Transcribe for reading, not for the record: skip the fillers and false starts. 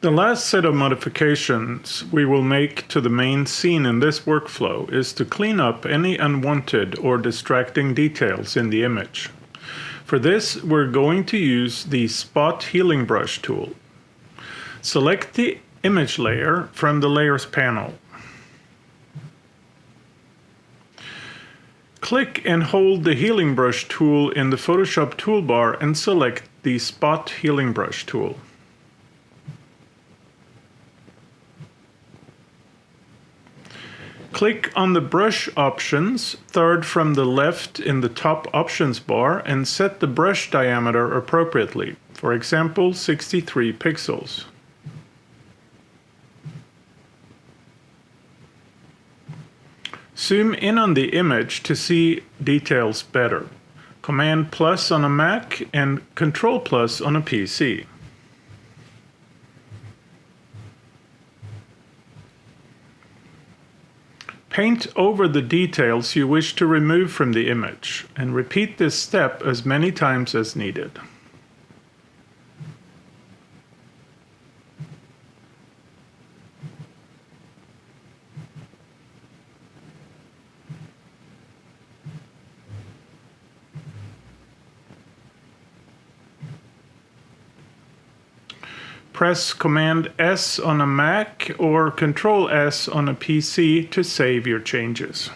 The last set of modifications we will make to the main scene in this workflow is to clean up any unwanted or distracting details in the image. For this, we're going to use the Spot Healing Brush tool. Select the image layer from the Layers panel. Click and hold the Healing Brush tool in the Photoshop toolbar and select the Spot Healing Brush tool. Click on the brush options, third from the left in the top options bar, and set the brush diameter appropriately, for example 63 pixels. Zoom in on the image to see details better. Command plus on a Mac and Control plus on a PC. Paint over the details you wish to remove from the image, and repeat this step as many times as needed. Press Command S on a Mac or Control S on a PC to save your changes.